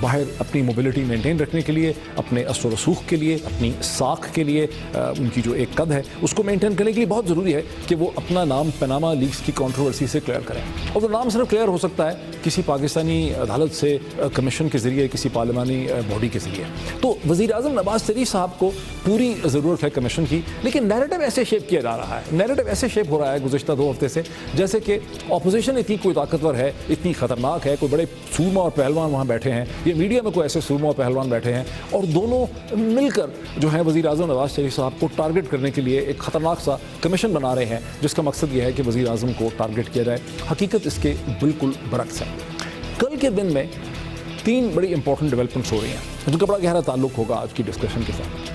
باہر اپنی mobility maintain رکھنے کے لیے, اپنے اثر و رسوخ کے لیے, اپنی ساکھ کے لیے, ان کی جو ایک قد ہے اس کو مینٹین کرنے کے لیے بہت ضروری ہے کہ وہ اپنا نام پاناما لیکس کی کنٹروورسی سے کلیئر کریں. اور وہ نام صرف کلیئر ہو سکتا ہے کسی پاکستانی عدالت سے, کمیشن کے ذریعے, کسی پارلیمانی باڈی کے ذریعے. تو وزیر اعظم نواز شریف صاحب کو پوری ضرورت ہے کمیشن کی, لیکن نیریٹو ایسے شیپ کیا جا رہا ہے, نیریٹو ایسے شیپ ہو رہا ہے گزشتہ 2 ہفتے سے جیسے کہ اپوزیشن اتنی کوئی طاقتور ہے, اتنی خطرناک ہے, کوئی بڑے سورما اور پہلوان وہاں بیٹھے ہیں, یہ میڈیا میں کوئی ایسے سورما اور پہلوان بیٹھے ہیں, اور دونوں مل کر جو ہے وزیر اعظم نواز شریف صاحب کو ٹارگٹ کرنے کے لیے ایک خطرناک سا کمیشن بنا رہے ہیں جس کا مقصد یہ ہے کہ وزیر اعظم کو ٹارگٹ کیا جائے. حقیقت اس کے بالکل برعکس ہے. کل کے دن میں 3 بڑی امپورٹنٹ ڈیولپمنٹس ہو رہی ہیں جن کا بڑا گہرا تعلق ہوگا آج کی ڈسکشن کے ساتھ.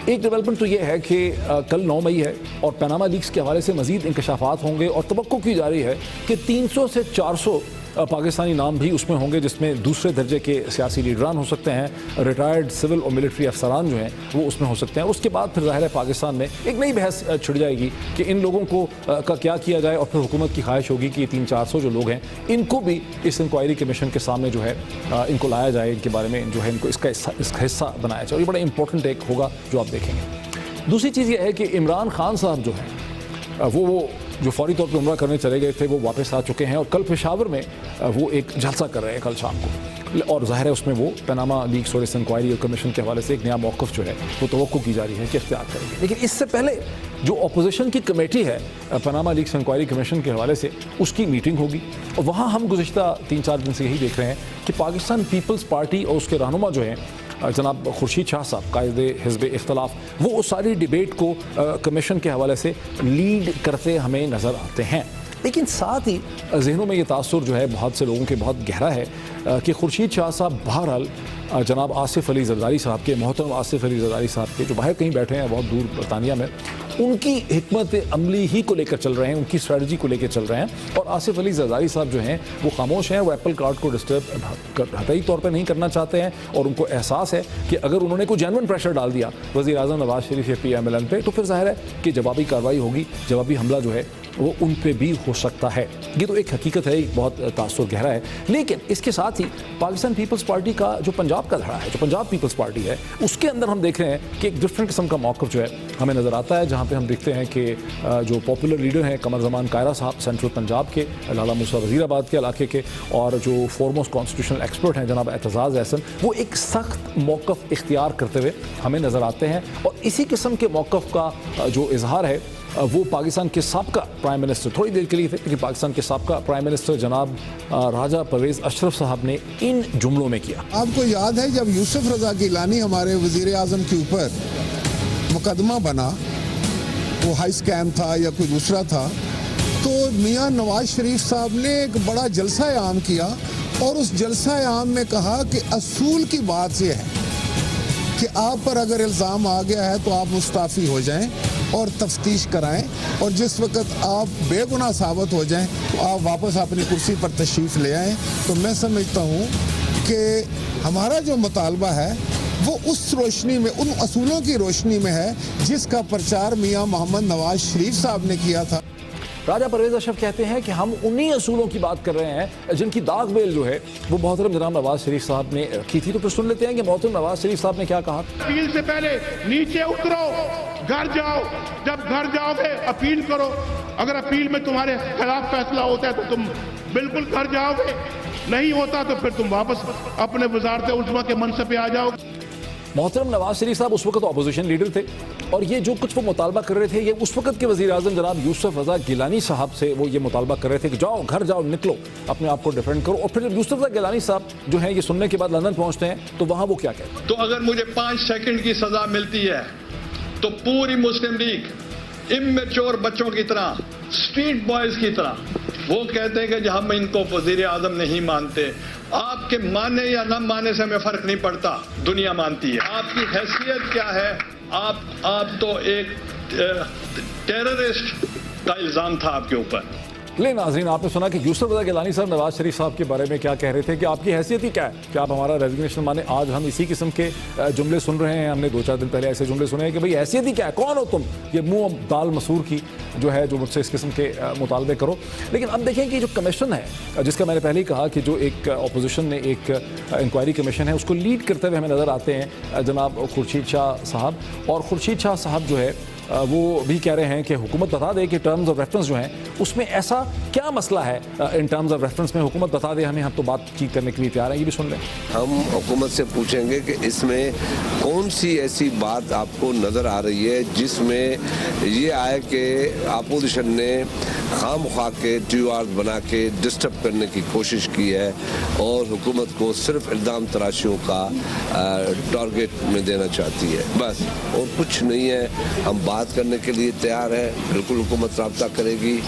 ایک ڈیولپمنٹ تو یہ ہے کہ کل 9 مئی ہے اور پاناما لیکس کے حوالے سے مزید انکشافات ہوں گے, اور توقع کی جا رہی ہے کہ 300 سے 400 پاکستانی نام بھی اس میں ہوں گے, جس میں دوسرے درجے کے سیاسی لیڈران ہو سکتے ہیں, ریٹائرڈ سول اور ملٹری افسران جو ہیں وہ اس میں ہو سکتے ہیں. اس کے بعد پھر ظاہر ہے پاکستان میں ایک نئی بحث چھڑ جائے گی کہ ان لوگوں کو کا کیا کیا جائے, اور پھر حکومت کی خواہش ہوگی کہ یہ 300-400 جو لوگ ہیں ان کو بھی اس انکوائری کمیشن کے سامنے جو ہے ان کو لایا جائے, ان کے بارے میں جو ہے ان کو اس کا حصہ بنایا جائے. اور یہ بڑا امپورٹنٹ ایک ہوگا جو آپ دیکھیں گے. دوسری چیز یہ ہے کہ عمران خان صاحب جو ہیں وہ جو فوری طور پہ عمرہ کرنے چلے گئے تھے وہ واپس آ چکے ہیں, اور کل پشاور میں وہ ایک جلسہ کر رہے ہیں کل شام کو, اور ظاہر ہے اس میں وہ پاناما لیکس اور اس انکوائری اور کمیشن کے حوالے سے ایک نیا موقف جو ہے وہ توقع کی جا رہی ہے کہ اختیار کریں گے. لیکن اس سے پہلے جو اپوزیشن کی کمیٹی ہے پاناما لیکس انکوائری کمیشن کے حوالے سے, اس کی میٹنگ ہوگی, اور وہاں ہم گزشتہ 3-4 دن سے یہی دیکھ رہے ہیں کہ پاکستان پیپلز پارٹی اور اس کے رہنما جو ہیں جناب خورشید شاہ صاحب, قائد حزب اختلاف, وہ اس ساری ڈیبیٹ کو کمیشن کے حوالے سے لیڈ کرتے ہمیں نظر آتے ہیں. لیکن ساتھ ہی ذہنوں میں یہ تاثر جو ہے بہت سے لوگوں کے بہت گہرا ہے کہ خورشید شاہ صاحب بہرحال جناب آصف علی زرداری صاحب کے, محترم آصف علی زرداری صاحب کے, جو باہر کہیں بیٹھے ہیں بہت دور برطانیہ میں, ان کی حکمت عملی ہی کو لے کر چل رہے ہیں, ان کی اسٹریٹجی کو لے کر چل رہے ہیں. اور آصف علی زرداری صاحب جو ہیں وہ خاموش ہیں, وہ ایپل کارٹ کو ڈسٹرب قطعی طور پہ نہیں کرنا چاہتے ہیں, اور ان کو احساس ہے کہ اگر انہوں نے کوئی جینون پریشر ڈال دیا وزیر اعظم نواز شریف یا PMLN پہ, تو پھر ظاہر ہے کہ جوابی کارروائی ہوگی, جوابی حملہ جو ہے وہ ان پہ بھی ہو سکتا ہے. یہ تو ایک حقیقت ہے, ایک بہت تاثر گہرا ہے. لیکن اس کے ساتھ ہی پاکستان پیپلز پارٹی کا جو پنجاب کا دھڑا ہے, جو پنجاب پیپلز پارٹی ہے, اس کے اندر ہم دیکھ رہے ہیں کہ ایک ڈفرینٹ قسم کا موقف جو ہے ہمیں نظر آتا ہے, جہاں پہ ہم دیکھتے ہیں کہ جو پاپولر لیڈر ہیں قمر زمان کائرہ صاحب سینٹرل پنجاب کے, لالا موسیٰ وزیر آباد کے علاقے کے, اور جو فورموسٹ کانسٹیٹیوشنل ایکسپرٹ ہیں جناب اعتزاز احسن, وہ ایک سخت موقف اختیار کرتے ہوئے ہمیں نظر آتے ہیں. اور اسی قسم کے موقف کا جو اظہار ہے وہ پاکستان کے سابقہ پرائم منسٹر, تھوڑی دیر کے لیے تھے لیکن پاکستان کے سابقہ پرائم منسٹر جناب راجہ پرویز اشرف صاحب نے ان جملوں میں کیا. آپ کو یاد ہے جب یوسف رضا گیلانی ہمارے وزیر اعظم کے اوپر مقدمہ بنا, وہ ہائی اسکیم تھا یا کوئی دوسرا تھا, تو میاں نواز شریف صاحب نے ایک بڑا جلسہ عام کیا, اور اس جلسہ عام میں کہا کہ اصول کی بات یہ ہے کہ آپ پر اگر الزام آ گیا ہے تو آپ مستعفی ہو جائیں اور تفتیش کرائیں, اور جس وقت آپ بے گناہ ثابت ہو جائیں تو آپ واپس اپنی کرسی پر تشریف لے آئیں. تو میں سمجھتا ہوں کہ ہمارا جو مطالبہ ہے وہ اس روشنی میں, ان اصولوں کی روشنی میں ہے جس کا پرچار میاں محمد نواز شریف صاحب نے کیا تھا. راجہ پرویز اشرف کہتے ہیں کہ ہم انہی اصولوں کی بات کر رہے ہیں جن کی داغ بیل جو ہے وہ محترم جناب نواز شریف صاحب نے رکھی تھی. تو پھر سن لیتے ہیں کہ محترم نواز شریف صاحب نے کیا کہا. اپیل سے پہلے نیچے اترو, گھر جاؤ, جب گھر جاؤ گے اپیل کرو, اگر اپیل میں تمہارے خلاف فیصلہ ہوتا ہے تو تم بالکل گھر جاؤ گے, نہیں ہوتا تو پھر تم واپس اپنے وزارت عظمیٰ کے منصب پہ آ جاؤ. محترم نواز شریف صاحب اس وقت اپوزیشن لیڈر تھے, اور یہ جو کچھ وہ مطالبہ کر رہے تھے یہ اس وقت کے وزیر اعظم جناب یوسف رضا گیلانی صاحب سے وہ یہ مطالبہ کر رہے تھے کہ جاؤ, گھر جاؤ, نکلو, اپنے آپ کو ڈیفینڈ کرو. اور پھر جب یوسف رضا گیلانی صاحب جو ہیں یہ سننے کے بعد لندن پہنچتے ہیں تو وہاں وہ کیا کہتے ہیں. تو اگر مجھے 5 سیکنڈ کی سزا ملتی ہے تو پوری مسلم لیگ امیچور بچوں کی طرح, اسٹریٹ بوائز کی طرح وہ کہتے ہیں کہ ہم ان کو وزیر اعظم نہیں مانتے. آپ کے ماننے یا نہ ماننے سے ہمیں فرق نہیں پڑتا, دنیا مانتی ہے. آپ کی حیثیت کیا ہے؟ آپ تو ایک ٹیررسٹ کا الزام تھا آپ کے اوپر. لے ناظرین، آپ نے سنا کہ یوسف رضا گیلانی صاحب نواز شریف صاحب کے بارے میں کیا کہہ رہے تھے کہ آپ کی حیثیت ہی کیا ہے کہ آپ ہمارا ریزگنیشن مانیں. آج ہم اسی قسم کے جملے سن رہے ہیں. ہم نے 2-4 دن پہلے ایسے جملے سنے ہیں کہ بھئی حیثیت ہی کیا ہے, کون ہو تم, یہ منہ دال مسور کی جو ہے جو مجھ سے اس قسم کے مطالبے کرو. لیکن اب دیکھیں کہ جو کمیشن ہے جس کا میں نے پہلے ہی کہا کہ جو ایک اپوزیشن نے ایک انکوائری کمیشن ہے اس کو لیڈ کرتے ہوئے ہمیں نظر آتے ہیں جناب خورشید شاہ صاحب. اور خورشید شاہ صاحب جو ہے وہ بھی کہہ رہے ہیں کہ حکومت بتا دے کہ ٹرمز آف ریفرنس جو ہیں اس میں ایسا کیا مسئلہ ہے ان ٹرمز آف ریفرنس میں, حکومت بتا دے ہمیں, ہم تو بات چیت کرنے کے لیے تیار ہیں. یہ بھی سن لیں. ہم حکومت سے پوچھیں گے کہ اس میں کون سی ایسی بات آپ کو نظر آ رہی ہے جس میں یہ آئے کہ اپوزیشن نے خام خواہ کے ٹیو آر بنا کے ڈسٹرب کرنے کی کوشش کی ہے اور حکومت کو صرف الزام تراشیوں کا ٹارگیٹ میں دینا چاہتی ہے, بس اور کچھ نہیں ہے. ہم بات کرنے کے لیے تیار ہے, بالکل حکومت رابطہ کرے گی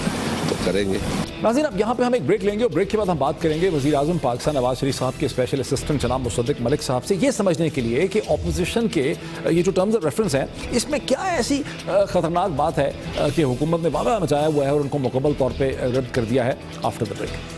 تو کریں گے. ناظرین, اب یہاں پہ ہم ایک بریک لیں گے اور بریک کے بعد ہم بات کریں گے وزیر اعظم پاکستان نواز شریف صاحب کے اسپیشل اسسٹنٹ جناب مصدق ملک صاحب سے, یہ سمجھنے کے لیے کہ اپوزیشن کے یہ جو ٹرمز آف ریفرنس ہیں اس میں کیا ایسی خطرناک بات ہے کہ حکومت نے واقعہ مچایا ہوا ہے اور ان کو مکمل طور پہ رد کر دیا ہے. After the break.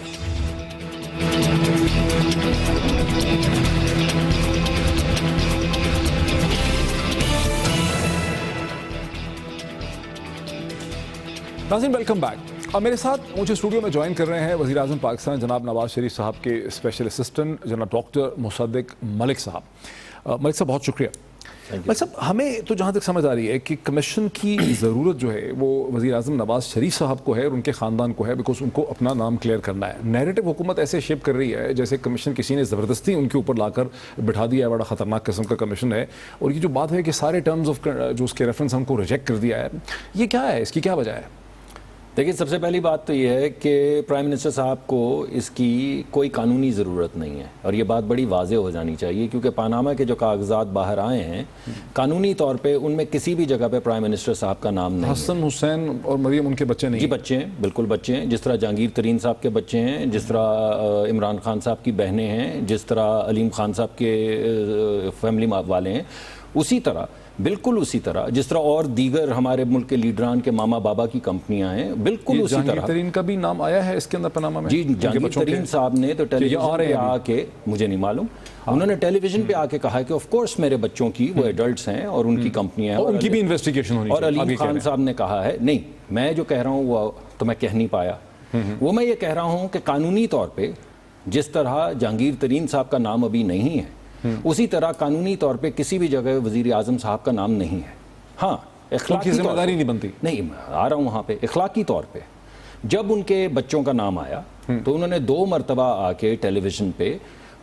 ناظرین, ویلکم بیک. اب میرے ساتھ مجھے اسٹوڈیو میں جوائن کر رہے ہیں وزیر اعظم پاکستان جناب نواز شریف صاحب کے اسپیشل اسسٹنٹ جناب ڈاکٹر مصدق ملک صاحب. ملک صاحب بہت شکریہ. ملک صاحب, ہمیں تو جہاں تک سمجھ آ رہی ہے کہ کمیشن کی ضرورت جو ہے وہ وزیر اعظم نواز شریف صاحب کو ہے اور ان کے خاندان کو ہے, بیکاز ان کو اپنا نام کلیئر کرنا ہے. نیریٹو حکومت ایسے شیپ کر رہی ہے جیسے کمیشن کسی نے زبردستی ان کے اوپر لا کر بٹھا دیا ہے, بڑا خطرناک قسم کا کمیشن ہے. اور یہ جو بات ہے کہ سارے ٹرمز آف جو اس کے ریفرنس ہم کو ریجیکٹ کر دیا ہے, یہ کیا ہے, اس کی کیا وجہ ہے؟ دیکھیں, سب سے پہلی بات تو یہ ہے کہ پرائم منسٹر صاحب کو اس کی کوئی قانونی ضرورت نہیں ہے, اور یہ بات بڑی واضح ہو جانی چاہیے, کیونکہ پاناما کے جو کاغذات باہر آئے ہیں قانونی طور پہ ان میں کسی بھی جگہ پہ پرائم منسٹر صاحب کا نام نہیں. حسن حسین اور مریم ان کے بچے نہیں؟ جی بچے ہیں, بالکل بچے ہیں. جس طرح جہانگیر ترین صاحب کے بچے ہیں, جس طرح عمران خان صاحب کی بہنیں ہیں, جس طرح علیم خان صاحب کے فیملی والے ہیں, اسی طرح بالکل اسی طرح جس طرح اور دیگر ہمارے ملک کے لیڈران کے ماما بابا کی کمپنیاں ہیں, بالکل اسی طرح. جہانگیر ترین کا بھی نام آیا ہے اس کے اندر پاناما میں؟ جی, جہانگیر ترین صاحب نے تو ٹیلی ویژن پہ آ کے, مجھے نہیں معلوم, انہوں نے ٹیلی ویژن پہ آ کے کہا کہ آف کورس میرے بچوں کی وہ ایڈلٹس ہیں اور ان کی کمپنیاں ہیں اور ان کی بھی انویسٹیگیشن ہونی اور چاہیے. علیم خان صاحب نے کہا ہے, نہیں میں جو کہہ رہا ہوں وہ تو میں کہہ نہیں پایا, وہ میں یہ کہہ رہا ہوں کہ قانونی طور پہ جس طرح جہانگیر ترین صاحب کا نام ابھی نہیں ہے اسی طرح قانونی طور پہ کسی بھی جگہ وزیر اعظم صاحب کا نام نہیں ہے. ہاں, اخلاقی ذمہ داری نہیں بنتی. نہیں, آ رہا ہوں وہاں پہ. اخلاقی طور پہ جب ان کے بچوں کا نام آیا تو انہوں نے 2 مرتبہ آ کے ٹیلی ویژن پہ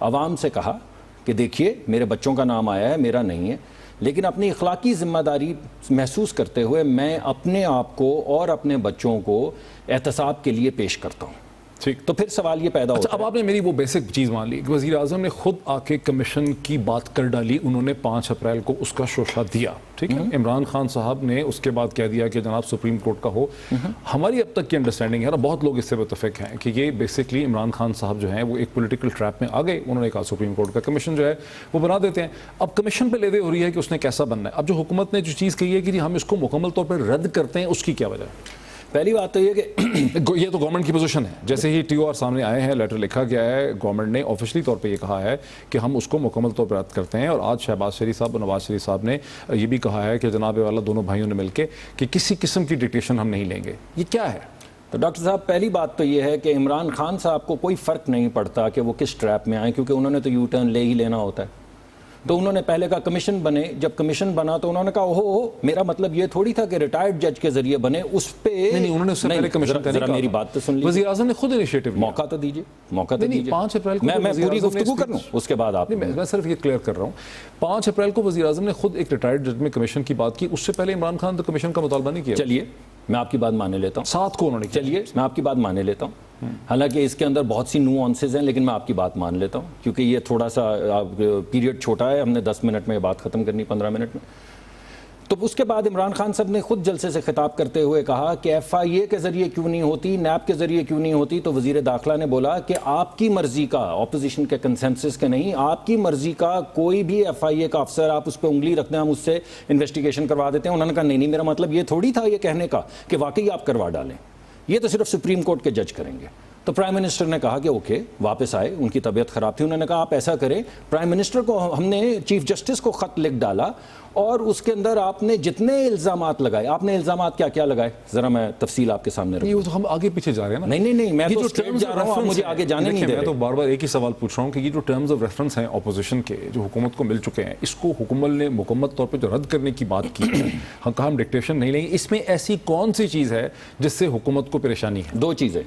عوام سے کہا کہ دیکھیے میرے بچوں کا نام آیا ہے, میرا نہیں ہے, لیکن اپنی اخلاقی ذمہ داری محسوس کرتے ہوئے میں اپنے آپ کو اور اپنے بچوں کو احتساب کے لیے پیش کرتا ہوں. ٹھیک, تو پھر سوال یہ پیدا ہوتا ہے. اب آپ نے میری وہ بیسک چیز مان لی کہ وزیر اعظم نے خود آ کے کمیشن کی بات کر ڈالی, انہوں نے 5 اپریل کو اس کا شوشہ دیا, ٹھیک ہے. عمران خان صاحب نے اس کے بعد کہہ دیا کہ جناب سپریم کورٹ کا ہو. ہماری اب تک کی انڈرسٹینڈنگ ہے نا, بہت لوگ اس سے متفق ہیں کہ یہ بیسکلی عمران خان صاحب جو ہیں وہ ایک پولیٹیکل ٹریپ میں آ گئے. انہوں نے کہا سپریم کورٹ کا کمیشن جو ہے وہ بنا دیتے ہیں. اب کمیشن پہ لے دے ہو رہی ہے کہ اس نے کیسا بننا ہے. اب جو حکومت نے جو چیز کہی ہے کہ ہم اس کو مکمل طور پر رد کرتے ہیں, اس کی کیا وجہ ہے؟ پہلی بات تو یہ کہ یہ تو گورنمنٹ کی پوزیشن ہے, جیسے ہی ٹی او آر سامنے آئے ہیں, لیٹر لکھا گیا ہے, گورنمنٹ نے آفیشلی طور پہ یہ کہا ہے کہ ہم اس کو مکمل طور پر رد کرتے ہیں. اور آج شہباز شریف صاحب اور نواز شریف صاحب نے یہ بھی کہا ہے کہ جناب والا دونوں بھائیوں نے مل کے کہ کسی قسم کی ڈکٹیشن ہم نہیں لیں گے. یہ کیا ہے؟ تو ڈاکٹر صاحب, پہلی بات تو یہ ہے کہ عمران خان صاحب کو کوئی فرق نہیں پڑتا کہ وہ کس ٹریپ میں آئیں, کیونکہ انہوں نے تو یو ٹرن لے ہی لینا ہوتا ہے. تو انہوں نے پہلے کا کمیشن بنے, جب کمیشن بنا تو انہوں نے کہا اوہو, میرا مطلب یہ تھوڑی تھا کہ ریٹائرڈ جج کے ذریعے بنے, اس پہ نہیں, انہوں نے اس سے پہلے کمیشن کا نہیں کہا. میری بات تو سن لیجیے, وزیر اعظم نے خود انیشیٹو موقع تو دیجیے, موقع تو دیجیے. 5 اپریل کو میں پوری گفتگو کر لوں اس کے بعد آپ. میں صرف یہ کلیئر کر رہا ہوں, 5 اپریل کو وزیر اعظم نے خود ایک ریٹائرڈ جج میں کمیشن کی بات کی, اس سے پہلے عمران خان تو کمیشن کا مطالبہ نہیں کیا. چلیے میں آپ کی بات ماننے لیتا ہوں. 7 کو انہوں نے, چلیے میں آپ کی بات ماننے لیتا ہوں, حالانکہ اس کے اندر بہت سی نوانسز ہیں, لیکن میں آپ کی بات مان لیتا ہوں کیونکہ یہ تھوڑا سا پیریڈ چھوٹا ہے, ہم نے 10 منٹ میں یہ بات ختم کرنی, 15 منٹ میں. تو اس کے بعد عمران خان صاحب نے خود جلسے سے خطاب کرتے ہوئے کہا کہ ایف آئی اے کے ذریعے کیوں نہیں ہوتی, نیب کے ذریعے کیوں نہیں ہوتی. تو وزیر داخلہ نے بولا کہ آپ کی مرضی کا, اپوزیشن کے کنسنسس کے نہیں, آپ کی مرضی کا کوئی بھی ایف آئی اے کا افسر آپ اس پہ انگلی رکھ دیں, ہم اس سے انویسٹیگیشن کروا دیتے ہیں. انہوں نے کہا نہیں, میرا مطلب یہ تھوڑی تھا یہ کہنے کا کہ واقعی آپ کروا ڈالیں. یہ تو صرف سپریم کورٹ کے جج کریں گے. تو پرائم منسٹر نے کہا کہ اوکے, واپس آئے, ان کی طبیعت خراب تھی, انہوں نے کہا آپ ایسا کریں, پرائم منسٹر کو ہم نے چیف جسٹس کو خط لکھ ڈالا اور اس کے اندر آپ نے جتنے الزامات لگائے, آپ نے الزامات کیا کیا لگائے, ذرا میں تفصیل آپ کے سامنے رکھوں. یہ تو ہم آگے پیچھے جا رہے ہیں نا. نہیں میں تو اسٹریٹ جا رہا ہوں, آپ مجھے آگے جانے نہیں دے رہے. میں تو بار بار ایک ہی سوال پوچھ رہا ہوں کہ یہ جو ٹرمز آف ریفرنس ہیں اپوزیشن کے جو حکومت کو مل چکے ہیں, اس کو حکومت نے مکمل طور پہ جو رد کرنے کی بات کی ہے, ہم کہا ہم ڈکٹیشن نہیں لیں گے, اس میں ایسی کون سی چیز ہے جس سے حکومت کو پریشانی ہے؟ دو چیزیں.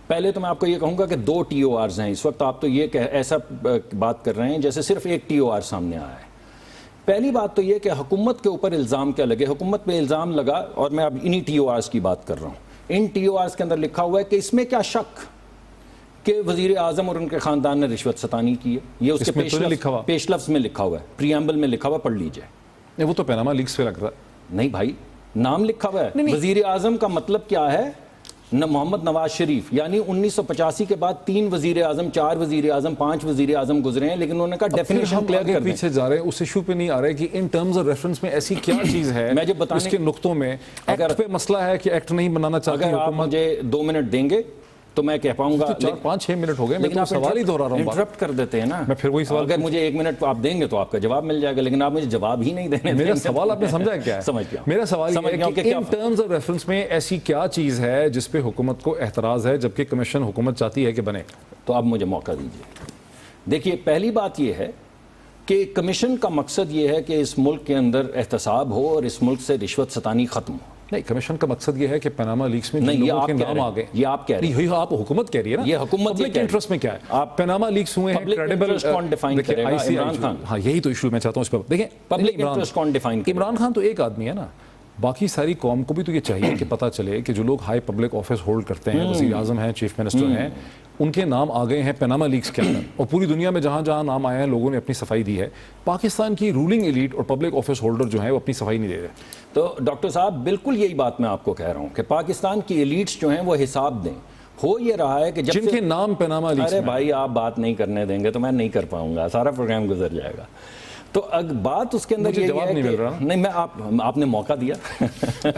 پہلے تو میں آپ کو یہ کہوں گا کہ 2 TORs ہیں اس وقت. آپ تو یہ ایسا بات کر رہے ہیں جیسے صرف ایک TOR سامنے آیا ہے. پہلی بات تو یہ کہ حکومت کے اوپر الزام کیا لگے. حکومت پہ الزام لگا, اور میں اب انہی TORs کی بات کر رہا ہوں. ان TORs کے اندر لکھا ہوا ہے کہ اس میں کیا شک کہ وزیر اعظم اور ان کے خاندان نے رشوت ستانی کی ہے. یہ اس کے پیش لفظ میں لکھا ہوا ہے, پریامبل میں لکھا ہوا ہے, پڑھ لیجئے. وہ تو پیناما لیکس پہ لگ رہا ہے. نہیں بھائی, نام لکھا ہوا ہے. وزیر اعظم کا مطلب کیا ہے؟ محمد نواز شریف, یعنی 1985 کے بعد 3 وزیر اعظم, 4 وزیر اعظم, 5 وزیر اعظم گزرے ہیں, لیکن انہوں نے کہا ڈیفینیشن کلیئر کر دیں. پیچھے جا رہے ہیں, اس ایشو پہ نہیں آ رہے کہ ان ٹرمز آف ریفرنس میں ایسی کیا چیز ہے میں جو بتانے اس کے نقطوں میں ایکٹ پہ مسئلہ ہے کہ ایکٹ نہیں بنانا چاہتے. اگر آپ مجھے 2 منٹ دیں گے تو میں کہہ پاؤں گا. 4-5-6 منٹ ہو گئے, میں تو سوال ہی دہرا رہا ہوں. انٹرپٹ کر دیتے ہیں نا. میں پھر وہی سوال, اگر مجھے 1 منٹ آپ دیں گے تو آپ کا جواب مل جائے گا, لیکن آپ مجھے جواب ہی نہیں دینے. میرا سوال آپ نے سمجھا کیا ہے؟ سمجھ گیا. میرا سوال یہ ہے کہ ان ٹرمز آف ریفرنس میں ایسی کیا چیز ہے جس پہ حکومت کو اعتراض ہے جبکہ کمیشن حکومت چاہتی ہے کہ بنے؟ تو آپ مجھے موقع دیجیے. دیکھیے, پہلی بات یہ ہے کہ کمیشن کا مقصد یہ ہے کہ اس ملک کے اندر احتساب ہو اور اس ملک سے رشوت ستانی ختم ہو. نہیں, کمیشن کا مقصد یہ ہے کہ پیناما لیکس میں نہیں, لوگوں کے نام آ گئے. یہ آپ کہہ رہے ہیں, آپ حکومت کہہ رہی ہے نا. یہ حکومت پبلک انٹرسٹ میں کیا ہے؟ آپ پیناما لیکس ہوئے ہیں, کریڈیبل کون ڈیفائن کرے گا؟ عمران خان. ہاں, یہی تو ایشو میں چاہتا ہوں اس پہ. دیکھیں, پبلک انٹرسٹ کون ڈیفائن کرے گا؟ عمران خان تو ایک آدمی ہے نا, باقی ساری قوم کو بھی تو یہ چاہیے کہ پتہ چلے کہ جو لوگ ہائی پبلک آفس ہولڈ کرتے ہیں, وزیر اعظم ہیں, چیف منسٹر ہیں, ان کے نام آ گئے ہیں پیناما لیکس کے اندر, اور پوری دنیا میں جہاں جہاں نام آئے ہیں لوگوں نے اپنی صفائی دی ہے. پاکستان کی رولنگ ایلیٹ اور پبلک آفس ہولڈر جو ہیں وہ اپنی صفائی نہیں دے رہے. تو ڈاکٹر صاحب, بالکل یہی بات میں آپ کو کہہ رہا ہوں کہ پاکستان کی ایلیٹس جو ہیں وہ حساب دیں. ہو یہ رہا ہے کہ جن کے نام پیناما لیکس, ارے بھائی آپ بات نہیں کرنے دیں گے تو میں نہیں کر پاؤں گا, سارا پروگرام گزر جائے گا. تو بات اس کے اندر یہ ہے کہ نہیں, میں آپ نے موقع دیا,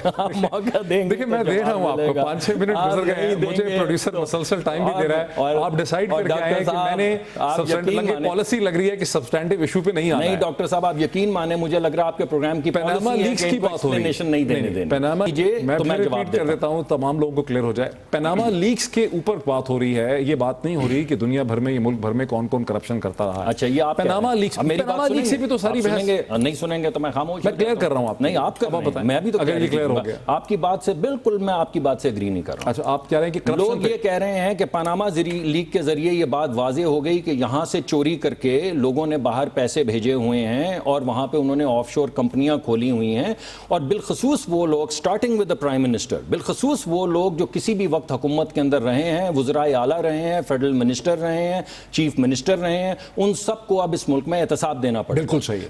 آپ موقع دیں گے. دیکھیں, میں دے رہا ہوں آپ کو, 5-6 منٹ گزر گئے ہیں, مجھے پروڈیوسر مسلسل ٹائم بھی دے رہا ہے, آپ ڈیسائیڈ کر کے آئے ہیں کہ میں نے سبسٹینٹیو پالیسی لگ رہی ہے کہ سبسٹینٹیو ایشو پہ نہیں آنا ہے. نہیں ڈاکٹر صاحب, آپ یقین مانیں, مجھے لگ رہا آپ کے پروگرام کی پیناما لیکس کی بات ہو رہی ہے, نہیں دینے دینا. پیناما, میں پھر ریپیٹ کر دیتا ہوں تمام لوگوں کو کلیئر ہو جائے. پیناما لیکس کے اوپر بات ہو رہی ہے, یہ بات نہیں ہو رہی کہ دنیا بھر میں, یہ ملک بھر میں کون کون کرپشن کرتا رہا ہے. اچھا, یہ آپ پیناما لیکس, پیناما لیکس سے بھی تو ساری بحث نہیں سنیں گے تو میں خاموش. میں کلیئر کر رہا ہوں آپ, نہیں آپ کر رہے ہیں, میں بھی تو اگر یہ کلیئر ہو گیا آپ کی بات سے, بالکل میں آپ کی بات سے اگری نہیں کر رہا ہوں. اچھا, آپ کہہ رہے ہیں کہ لوگ یہ کہہ رہے ہیں کہ پاناما لیک کے ذریعے یہ بات واضح ہو گئی کہ یہاں سے چوری کر کے لوگوں نے باہر پیسے بھیجے ہوئے ہیں اور وہاں پہ انہوں نے آف شور کمپنیاں کھولی ہوئی ہیں, اور بالخصوص وہ لوگ, starting with the prime minister, بالخصوص وہ لوگ جو کسی بھی وقت حکومت کے اندر رہے ہیں, وزرائے اعلیٰ رہے ہیں, فیڈرل منسٹر رہے ہیں, چیف منسٹر رہے ہیں, ان سب کو اب اس ملک میں احتساب دینا پڑے. بالکل صحیح ہے.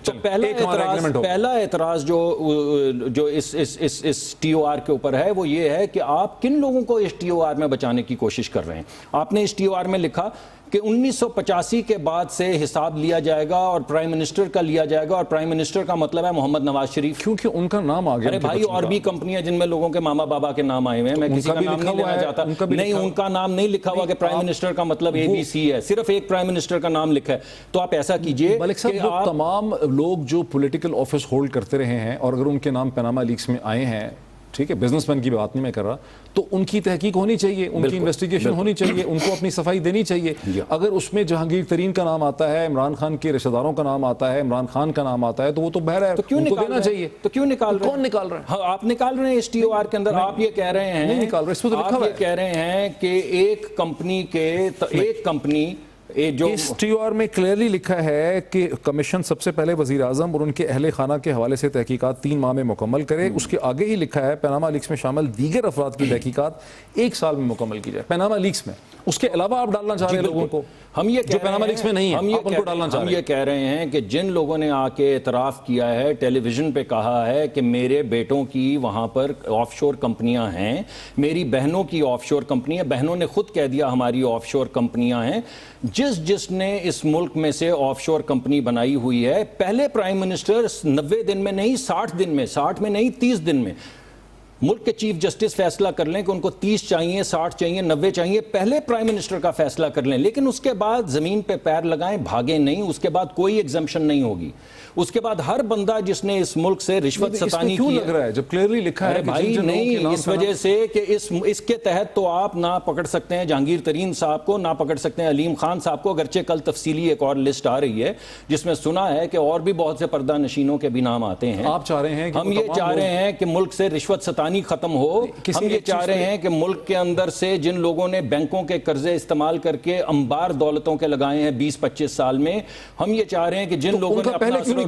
تو پہلا اعتراض جو اس ٹی او آر کے اوپر ہے وہ یہ ہے کہ آپ کن لوگوں کو اس ٹی او آر میں بچانے کی کوشش کر رہے ہیں. آپ نے اس ٹی او آر میں لکھا کہ 1985 کے بعد سے حساب لیا جائے گا اور پرائم منسٹر کا لیا جائے گا, اور پرائم منسٹر کا مطلب ہے محمد نواز شریف, کیونکہ ان کا نام آ گیا. ارے بھائی, اور بھی کمپنیاں جن میں لوگوں کے ماما بابا کے نام آئے ہوئے ہیں, میں کسی کا نام نہیں لینا چاہتا. نہیں, ان کا نام نہیں لکھا ہوا کہ پرائم منسٹر کا مطلب اے بی سی ہے, صرف ایک پرائم منسٹر کا نام لکھا ہے. تو آپ ایسا کیجئے کہ تمام لوگ جو پولیٹیکل آفس ہولڈ کرتے رہے ہیں اور اگر ان کے نام پیناما لیکس میں آئے ہیں, ٹھیک ہے, بزنس مین کی بات نہیں میں کر رہا, تو ان کی تحقیق ہونی چاہیے, ان کی انویسٹیگیشن ہونی چاہیے, ان کو اپنی صفائی دینی چاہیے. اگر اس میں جہانگیر ترین کا نام آتا ہے, عمران خان کے رشتہ داروں کا نام آتا ہے, عمران خان کا نام آتا ہے, تو وہ تو بہر ہے, کیوں دینا چاہیے. تو کیوں نکال رہے ہیں؟ کون نکال رہا ہے؟ آپ نکال رہے ہیں اس ٹی او آر کے اندر. آپ یہ کہہ رہے ہیں, نہیں نکال رہے, اس میں تو لکھا ہوا ہے, آپ یہ کہہ رہے ہیں کہ ایک کمپنی اس ٹی او آر میں کلیئرلی لکھا ہے کہ کمیشن سب سے پہلے وزیر اعظم اور ان کے اہل خانہ کے حوالے سے تحقیقات 3 ماہ میں مکمل کرے. اس کے آگے ہی لکھا ہے پیناما لیکس میں شامل دیگر افراد کی تحقیقات 1 سال میں مکمل کی جائے. پیناما لیکس میں, اس کے علاوہ آپ ڈالنا چاہ رہے ہیں لوگوں کو, ہم یہ جو پیناما لیکس میں نہیں ہے, آپ ان کو ڈالنا چاہ رہے ہیں. ہم یہ کہہ رہے ہیں کہ جن لوگوں نے آ کے اعتراف کیا ہے, ٹیلی ویژن پہ کہا ہے کہ میرے بیٹوں کی وہاں پر آف شور کمپنیاں ہیں, میری بہنوں کی آف شور کمپنی ہے, بہنوں نے خود کہہ دیا ہماری آف شور کمپنیاں ہیں. جس نے اس ملک میں سے آف شور کمپنی بنائی ہوئی ہے, پہلے پرائم منسٹر 90 دن میں نہیں 60 دن میں, 60 میں نہیں 30 دن میں ملک کے چیف جسٹس فیصلہ کر لیں کہ ان کو 30 چاہیے، 60 چاہیے، 90 چاہیے، پہلے پرائم منسٹر کا فیصلہ کر لیں، لیکن اس کے بعد زمین پہ پیر لگائیں، بھاگیں نہیں، اس کے بعد کوئی ایگزمپشن نہیں ہوگی. اس کے بعد ہر بندہ جس نے اس ملک سے رشوت ستانی کی، کیوں لگ رہا ہے جب کلیئرلی لکھا ہے بھائی نہیں، اس وجہ سے کہ اس کے تحت تو آپ نہ پکڑ سکتے ہیں جہانگیر ترین صاحب کو، نہ پکڑ سکتے ہیں علیم خان صاحب کو، اگرچہ کل تفصیلی ایک اور لسٹ آ رہی ہے جس میں سنا ہے کہ اور بھی بہت سے پردہ نشینوں کے بھی نام آتے ہیں. آپ چاہ رہے ہیں کہ ہم یہ چاہ رہے ہیں کہ ملک سے رشوت ستانی ختم ہو. ہم یہ چاہ رہے ہیں کہ ملک کے اندر سے جن لوگوں نے بینکوں کے قرضے استعمال کر کے انبار دولتوں کے لگائے ہیں 20-25 سال میں، ہم یہ چاہ رہے ہیں کہ جن لوگوں نے اپنا استعمال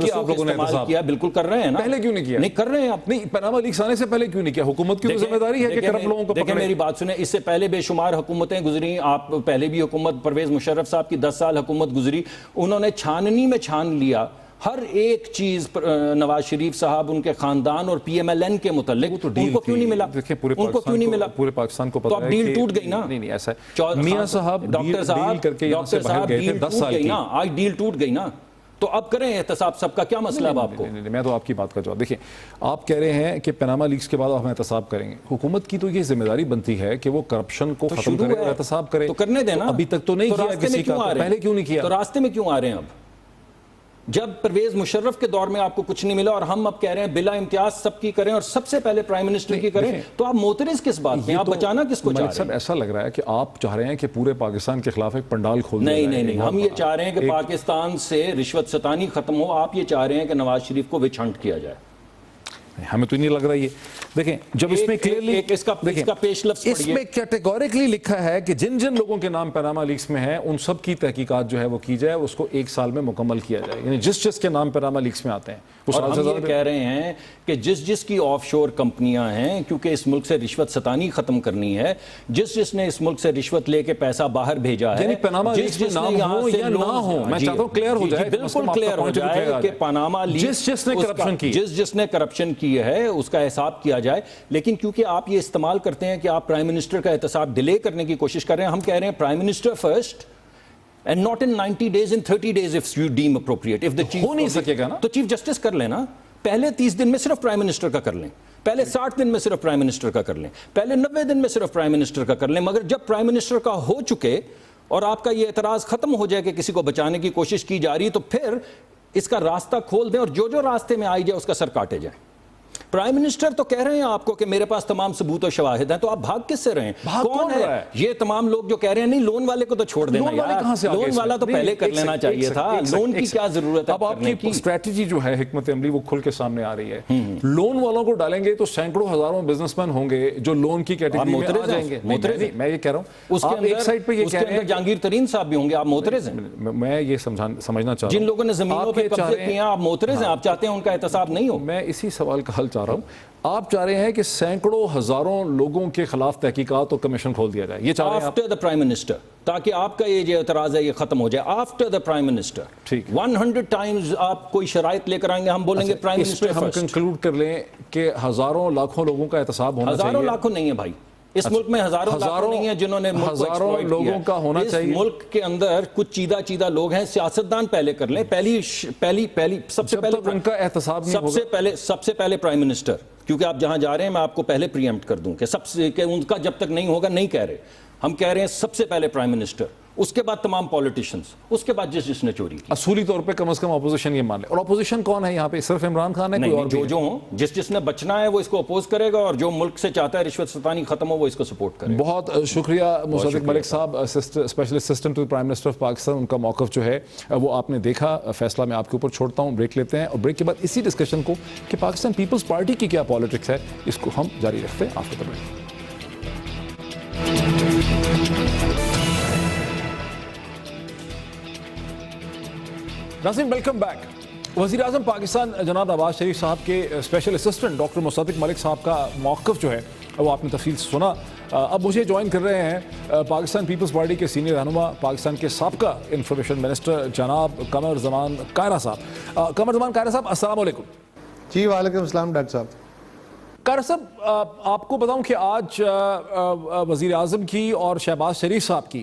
کیا، بالکل کر رہے ہیں نا. پہلے کیوں نہیں کیا؟ نہیں کر رہے ہیں آپ. نہیں، پاناما لیکس آنے سے پہلے کیوں نہیں کیا؟ حکومت کی ذمہ داری ہے کہ کرپٹ لوگوں کو دیکھیں میری بات سنیں، اس سے پہلے بے شمار حکومتیں گزری. آپ پہلے بھی حکومت پرویز مشرف صاحب کی 10 سال حکومت گزری، انہوں نے چھاننی میں چھان لیا ہر ایک چیز. نواز شریف صاحب، ان کے خاندان اور پی ایم ایل این کے متعلق ان کو کیوں نہیں ملا؟ ان کو کیوں نہیں ملا؟ پورے پاکستان کو تو پتا اب ہے ڈیل ٹوٹ گئی نا. نہیں ایسا ہے، میاں صاحب ڈاکٹر صاحب ڈیل ٹوٹ گئی نا، آج ڈیل ٹوٹ گئی نا، تو اب کریں احتساب. سب کا کیا مسئلہ ہے آپ کو؟ میں تو آپ کی بات کا جواب. دیکھیں، آپ کہہ رہے ہیں کہ پاناما لیکس کے بعد آپ احتساب کریں گے. حکومت کی تو یہ ذمہ داری بنتی ہے کہ وہ کرپشن کو ختم کرے اور احتساب کرے. تو کرنے دیں نا. ابھی تک تو نہیں کیا کسی کا، پہلے کیوں نہیں کیا؟ تو راستے میں کیوں آ رہے ہیں اب؟ جب پرویز مشرف کے دور میں آپ کو کچھ نہیں ملا اور ہم اب کہہ رہے ہیں بلا امتیاز سب کی کریں اور سب سے پہلے پرائم منسٹر کی کریں، تو آپ معترض کس بات میں؟ آپ بچانا کس کو چاہ رہے ہیں؟ ایسا لگ رہا ہے کہ آپ چاہ رہے ہیں کہ پورے پاکستان کے خلاف ایک پنڈال کھول دیا جائے. نہیں، ہم یہ چاہ رہے ہیں کہ پاکستان سے رشوت ستانی ختم ہو. آپ یہ چاہ رہے ہیں کہ نواز شریف کو وچ ہنٹ کیا جائے. ہمیں تو نہیں لگ رہا یہ. دیکھیں، جب اس میں کلیئرلی اس کا پیش لفظ اس میں کیٹیگوریکلی لکھا ہے کہ جن جن لوگوں کے نام پاناما لیکس میں ہیں ان سب کی تحقیقات جو ہے وہ کی جائے، اس کو 1 سال میں مکمل کیا جائے. یعنی جس کے نام پاناما لیکس میں آتے ہیں. اور ہم یہ کہہ رہے ہیں کہ جس کی آف شور کمپنیاں ہیں، کیونکہ اس ملک سے رشوت ستانی ختم کرنی ہے، جس نے اس ملک سے رشوت لے کے پیسا باہر بھیجا ہے، یعنی پاناما لیکس میں نام ہو یا نہ ہو، میں چاہتا ہوں کلیئر ہو جائے، بالکل کلیئر ہو جائے کہ پاناما لیکس جس نے کرپشن کی ہے اس کا حساب کیا جائے. لیکن کیونکہ آپ یہ استعمال کرتے ہیں کہ آپ پرائم منسٹر کا احتساب ڈیلے کرنے کی کوشش کر رہے ہیں، ہم کہہ رہے ہیں prime minister first and not in 90 days, in 30 days if you deem appropriate. If the chief ہو نہیں سکے گا نا تو چیف جسٹس کر لینا. پہلے 30 دن میں صرف پرائم منسٹر کا کر لیں، پہلے 60 دن میں صرف پرائم منسٹر کا کر لیں، پہلے 90 دن میں صرف پرائم منسٹر کا کر لیں. مگر جب پرائم منسٹر کا ہو چکے اور آپ کا یہ اعتراض ختم ہو جائے کہ کسی کو بچانے کی کوشش کی جا رہی ہے، تو پھر اس کا راستہ کھول دیں اور جو راستے میں آئی جائے اس کا سر کاٹے جائیں. پرائم منسٹر تو کہہ رہے ہیں آپ کو کہ میرے پاس تمام ثبوت و شواہد ہیں، تو آپ بھاگ کس سے رہے ہیں؟ کون ہے یہ تمام لوگ جو کہہ رہے ہیں نہیں لون والے کو تو چھوڑ دینا یار، لون والا تو پہلے کر لینا چاہیے تھا، لون کی کیا ضرورت ہے؟ اب آپ کی اسٹریٹجی جو ہے حکمت عملی وہ کھل کے سامنے آ رہی ہے. لون والوں کو ڈالیں گے تو سینکڑوں ہزاروں بزنس مین ہوں گے جو لون کی کیٹیگری میں آ جائیں گے. میں یہ کہہ رہا ہوں اس کے ایک سائڈ پہ یہ کہہ رہے ہیں جہانگیر ترین صاحب بھی ہوں گے. آپ معترض ہیں؟ میں یہ سمجھنا چاہتا ہوں جن لوگوں نے زمینوں پہ قبضے کیے ہیں آپ معترض ہیں؟ آپ چاہتے ہیں ان کا احتساب نہیں ہو؟ میں اسی سوال کا حل چاہ رہا ہوں. آپ چاہ رہے ہیں کہ سینکڑوں ہزاروں لوگوں کے خلاف تحقیقات اور کمیشن کھول دیا جائے، یہ چاہ رہے ہیں آفٹر دا پرائم منسٹر، تاکہ آپ کا یہ جو اعتراض ہے یہ ختم ہو جائے. آفٹر دا پرائم منسٹر ٹھیک 100 ٹائمز آپ کوئی شرائط لے کر آئیں گے، ہم بولیں گے پرائم منسٹر ہم کنکلوڈ کر لیں کہ ہزاروں لاکھوں لوگوں کا احتساب ہونا چاہیے. ہزاروں لاکھوں نہیں ہے بھائی، اس ملک میں ہزاروں لاکھوں نہیں ہیں جنہوں نے ملک کو ایکسپلائٹ کیا. لوگوں کا ہونا چاہیے. اس ملک کے اندر کچھ چیدہ لوگ ہیں. سیاستدان پہلے کر لیں، پہلی سب سے پہلے ان کا احتساب نہیں ہوگا. سب سے پہلے پرائم منسٹر، کیونکہ آپ جہاں جا رہے ہیں میں آپ کو پہلے پری ایمپٹ کر دوں کہ ان کا جب تک نہیں ہوگا نہیں کہہ رہے. ہم کہہ رہے ہیں سب سے پہلے پرائم منسٹر، اس کے بعد تمام پولیٹیشنز، اس کے بعد جس نے چوری کی. اصولی طور پہ کم از کم اپوزیشن یہ مان لے. اور اپوزیشن کون ہے یہاں پہ؟ صرف عمران خان ہے؟ نہیں، جو ہوں، جس نے بچنا ہے وہ اس کو اپوز کرے گا، اور جو ملک سے چاہتا ہے رشوت ستانی ختم ہو وہ اس کو سپورٹ کرے گا. بہت شکریہ مصدق ملک صاحب، special assistant to prime minister of Pakistan. ان کا موقف جو ہے وہ آپ نے دیکھا. فیصلہ میں آپ کے اوپر چھوڑتا ہوں. بریک لیتے ہیں اور بریک کے بعد اسی ڈسکشن کو کہ پاکستان پیپلز پارٹی کی کیا پالیٹکس ہے اس کو ہم جاری رکھتے ہیں آفٹر دا بریک. ناظرین ویلکم بیک. وزیر اعظم پاکستان جناب نواز شریف صاحب کے اسپیشل اسسٹنٹ ڈاکٹر مصدق ملک صاحب کا موقف جو ہے وہ آپ نے تفصیل سے سنا. اب مجھے جوائن کر رہے ہیں پاکستان پیپلز پارٹی کے سینئر رہنما، پاکستان کے سابقہ انفارمیشن منسٹر جناب قمر زمان کائرہ صاحب. قمر زمان کائرہ صاحب السلام علیکم. جی وعلیکم السلام ڈاکٹر صاحب. کائرہ صاحب آپ کو بتاؤں کہ آج وزیر اعظم کی اور شہباز شریف صاحب کی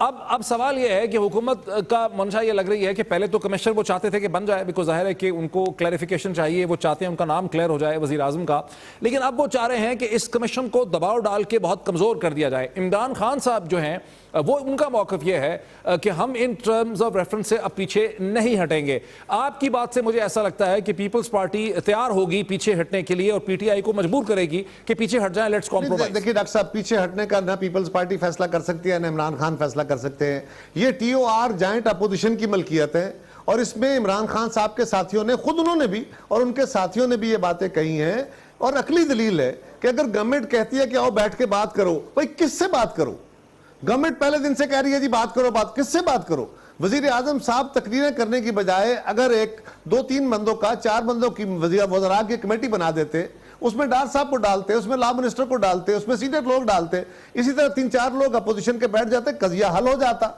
اب سوال یہ ہے کہ حکومت کا منشا یہ لگ رہی ہے کہ پہلے تو کمشنر وہ چاہتے تھے کہ بن جائے، بیکاز ظاہر ہے کہ ان کو کلیریفیکیشن چاہیے، وہ چاہتے ہیں ان کا نام کلیئر ہو جائے وزیر اعظم کا، لیکن اب وہ چاہ رہے ہیں کہ اس کمیشن کو دباؤ ڈال کے بہت کمزور کر دیا جائے۔ عمران خان صاحب جو ہیں وہ ان کا موقف یہ ہے کہ ہم ان ٹرمز آف ریفرنس سے اب پیچھے نہیں ہٹیں گے۔ آپ کی بات سے مجھے ایسا لگتا ہے کہ پیپلز پارٹی تیار ہوگی پیچھے ہٹنے کے لیے اور پی ٹی آئی کو مجبور کرے گی کہ پیچھے ہٹ جائیں، لیٹس کمپرومائز۔ دیکھیے ڈاکٹر صاحب، پیچھے ہٹنے کا نہ پیپلز پارٹی فیصلہ کر سکتی ہے نہ عمران خان فیصلہ کر سکتے ہیں، یہ T O R joint opposition کی ملکیت ہے، اور اس میں عمران خان صاحب کے ساتھیوں نے خود، انہوں نے بھی اور ان کے ساتھیوں نے بھی یہ باتیں کہی ہیں، اور عقلی دلیل ہے کہ اگر گورنمنٹ کہتی ہے کہ آؤ بیٹھ کے بات کرو، بھائی کس سے بات کرو؟ گورنمنٹ پہلے دن سے کہہ رہی ہے جی بات کرو، بات کس سے بات کرو؟ وزیر اعظم صاحب تقریریں کرنے کی بجائے اگر ایک 2-3 بندوں کا 4 بندوں کی وزراء کی کمیٹی بنا دیتے، اس میں ڈار صاحب کو ڈالتے، اس میں لا منسٹر کو ڈالتے، اس میں سینئر لوگ ڈالتے، اسی طرح 3-4 لوگ اپوزیشن کے بیٹھ جاتے، قضیہ حل ہو جاتا۔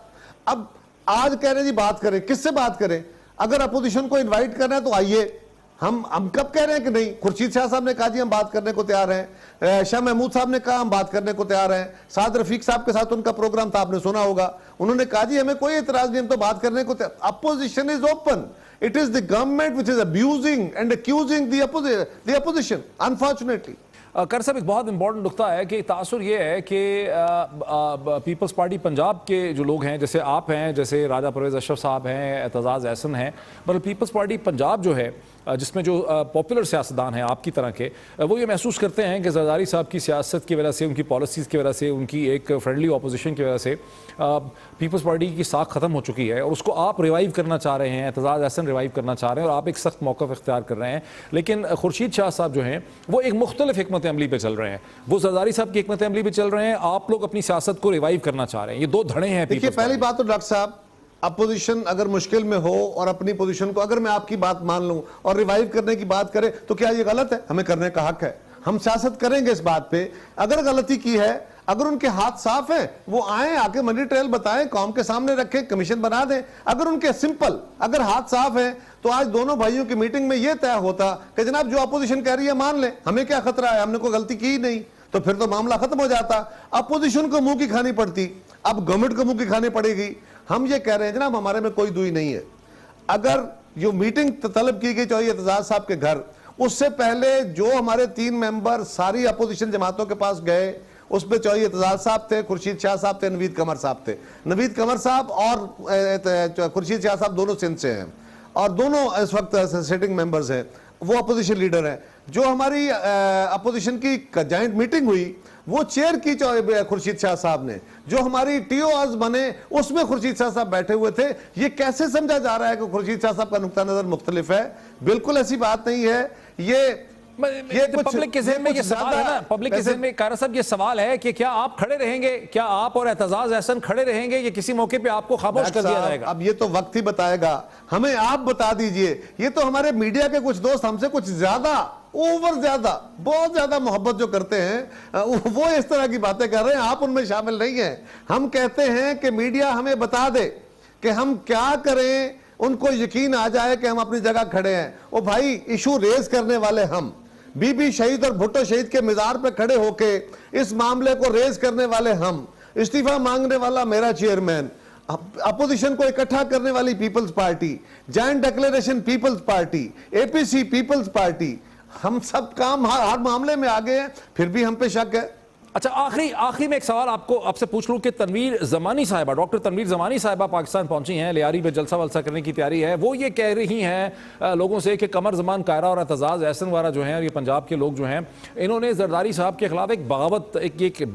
اب آج کہہ رہے جی بات کریں، کس سے بات کریں؟ اگر اپوزیشن کو انوائٹ کرنا ہے تو آئیے، ہم کب کہہ رہے ہیں کہ نہیں؟ خورشید شاہ صاحب نے کہا جی ہم بات کرنے کو تیار ہیں، شاہ محمود صاحب نے کہا ہم بات کرنے کو تیار ہیں، سعد رفیق صاحب کے ساتھ ان کا پروگرام تھا، آپ نے سنا ہوگا، انہوں نے کہا جی ہمیں کوئی اعتراض نہیں، ہم تو بات کرنے کو تیار۔ Opposition is open, it is the government which is abusing and accusing the opposition unfortunately۔ کر صاحب، ایک بہت امپورٹنٹ نقطہ ہے کہ تاثر یہ ہے کہ پیپلز پارٹی پنجاب کے جو لوگ ہیں، جیسے آپ ہیں، جیسے راجہ پرویز اشرف صاحب ہیں، اعتزاز احسن ہیں، بلکہ پیپلز پارٹی پنجاب جو ہے، جس میں جو پاپولر سیاستدان ہیں آپ کی طرح کے، وہ یہ محسوس کرتے ہیں کہ زرداری صاحب کی سیاست کی وجہ سے، ان کی پالیسیز کی وجہ سے، ان کی ایک فرینڈلی اپوزیشن کی وجہ سے پیپلز پارٹی کی ساکھ ختم ہو چکی ہے، اور اس کو آپ ریوائیو کرنا چاہ رہے ہیں، اعتزاز احسن ریوائیو کرنا چاہ رہے ہیں، اور آپ ایک سخت موقف اختیار کر رہے ہیں۔ لیکن خورشید شاہ صاحب جو ہیں وہ ایک مختلف حکمت عملی پہ چل رہے ہیں، وہ زرداری صاحب کی حکمت عملی پہ چل رہے ہیں، آپ لوگ اپنی سیاست کو ریوائیو کرنا چاہ رہے ہیں، یہ دو دھڑے ہیں۔ دیکھیے پہلی بات تو ڈاکٹر صاحب، اپوزیشن اگر مشکل میں ہو اور اپنی پوزیشن کو، اگر میں آپ کی بات مان لوں اور ریوائیو کرنے کی بات کرے تو کیا یہ غلط ہے؟ ہمیں کرنے کا حق ہے، ہم سیاست کریں گے اس بات پہ۔ اگر غلطی کی ہے، اگر ان کے ہاتھ صاف ہیں، وہ آئیں، آ کے منی ٹریل بتائیں، قوم کے سامنے رکھیں، کمیشن بنا دیں۔ اگر ان کے سمپل اگر ہاتھ صاف ہیں تو آج دونوں بھائیوں کی میٹنگ میں یہ طے ہوتا کہ جناب جو اپوزیشن کہہ رہی ہے مان لیں، ہمیں کیا خطرہ ہے، ہم نے کوئی غلطی کی ہی نہیں، تو پھر تو معاملہ ختم ہو جاتا۔ اپوزیشن کو منہ کی کھانی پڑتی، اب گورنمنٹ کو منہ کی کھانی پڑے گی۔ ہم یہ کہہ رہے ہیں جناب ہمارے میں کوئی دوئی نہیں ہے، اگر جو میٹنگ طلب کی گئی چاہیے اعتزاز صاحب کے گھر، اس سے پہلے جو ہمارے 3 ممبر ساری اپوزیشن جماعتوں کے پاس گئے، اس میں چوہی اعتزاز صاحب تھے، خورشید شاہ صاحب تھے، نوید قمر صاحب تھے۔ نوید قمر صاحب اور خورشید شاہ صاحب دونوں سندھ سے ہیں، اور دونوں اس وقت سیٹنگ ممبرز ہیں، وہ اپوزیشن لیڈر ہیں۔ جو ہماری اپوزیشن کی جوائنٹ میٹنگ ہوئی، وہ چیئر کی خورشید شاہ صاحب نے، جو ہماری ٹی او آرز بنے اس میں خورشید شاہ صاحب بیٹھے ہوئے تھے۔ یہ کیسے سمجھا جا رہا ہے کہ خورشید شاہ صاحب کا نقطہ نظر مختلف ہے؟ بالکل ایسی بات نہیں ہے۔ یہ پبلک کے ذہن میں یہ سوال ہے نا، پبلک کے ذہن میں قاری صاحب یہ سوال ہے کہ کیا آپ کھڑے رہیں گے، کیا آپ اور اعتزاز احسن کھڑے رہیں گے، یا کسی موقع پہ آپ کو خاموش کر دیا جائے گا؟ اب یہ تو وقت ہی بتائے گا، ہمیں آپ بتا دیجئے۔ یہ تو ہمارے میڈیا کے کچھ دوست ہم سے کچھ زیادہ اوور زیادہ بہت زیادہ محبت جو کرتے ہیں، وہ اس طرح کی باتیں کر رہے ہیں، آپ ان میں شامل نہیں ہیں۔ ہم کہتے ہیں کہ میڈیا ہمیں بتا دے کہ ہم کیا کریں، ان کو یقین آ جائے کہ ہم اپنی جگہ کھڑے ہیں۔ او بھائی، ایشو ریز کرنے والے ہم، بی بی شہید اور بھٹو شہید کے مزار پہ کھڑے ہو کے اس معاملے کو ریز کرنے والے ہم، استعفیٰ مانگنے والا میرا چیئرمین، اپوزیشن کو اکٹھا کرنے والی Peoples Party, joint declaration Peoples Party, A P C Peoples Party, ہم سب کام ہر معاملے میں آگے ہیں، پھر بھی ہم پہ شک ہے۔ اچھا، آخری میں ایک سوال آپ سے پوچھ لوں کہ تنویر زمانی صاحبہ، ڈاکٹر تنویر زمانی صاحبہ پاکستان پہنچی ہیں، لیاری میں جلسہ ولسہ کرنے کی تیاری ہے۔ وہ یہ کہہ رہی ہیں لوگوں سے کہ قمر زمان قاہرہ اور اعتزاز احسن وارہ جو ہیں، اور یہ پنجاب کے لوگ جو ہیں، انہوں نے زرداری صاحب کے خلاف ایک بغاوت،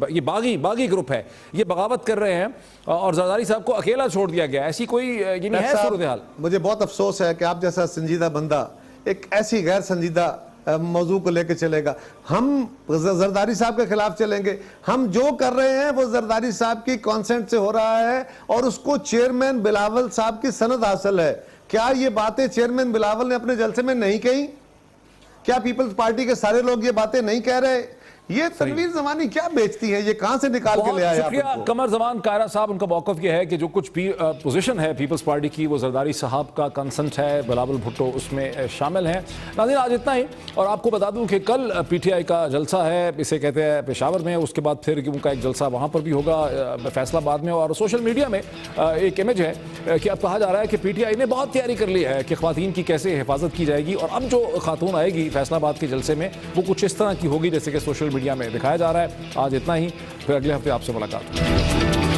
یہ باغی گروپ ہے، یہ بغاوت کر رہے ہیں، اور زرداری صاحب کو اکیلا چھوڑ دیا گیا۔ ایسی کوئی یعنی ہے صورتحال؟ مجھے بہت افسوس ہے کہ آپ جیسا سنجیدہ بندہ ایک ایسی غیر سنجیدہ موضوع کو لے کے چلے گا۔ ہم زرداری صاحب کے خلاف چلیں گے؟ ہم جو کر رہے ہیں وہ زرداری صاحب کی کانسنٹ سے ہو رہا ہے، اور اس کو چیئرمین بلاول صاحب کی سند حاصل ہے۔ کیا یہ باتیں چیئرمین بلاول نے اپنے جلسے میں نہیں کہی؟ کیا پیپلز پارٹی کے سارے لوگ یہ باتیں نہیں کہہ رہے؟ یہ تنویر زمانی کیا بیچتی ہے, یہ کہاں سے نکال کے لے آئے آپ شکریہ ان کو؟ قمر زمان کائرہ صاحب. ان کا موقف یہ ہے کہ جو کچھ پوزیشن ہے پیپلز پارٹی کی وہ زرداری صاحب کا کنسنٹ ہے, بلاول بھٹو اس میں شامل ہیں. ناظرین آج اتنا ہی, اور آپ کو بتا دوں کہ کل پی ٹی آئی کا جلسہ ہے, اسے کہتے ہیں پشاور میں, اس کے بعد پھر ان کا ایک جلسہ وہاں پر بھی ہوگا فیصلہ آباد میں. اور سوشل میڈیا میں ایک امیج ہے کہ اب کہا جا رہا ہے کہ پی ٹی آئی نے بہت تیاری کر لی ہے کہ خواتین کی کیسے حفاظت کی جائے گی, اور اب جو خاتون آئے گی فیصلہ آباد کے جلسے میں وہ کچھ اس طرح کی ہوگی جیسے کہ سوشل میڈیا میں دکھایا جا رہا ہے. آج اتنا ہی, پھر اگلے ہفتے آپ سے ملاقات ہوگی.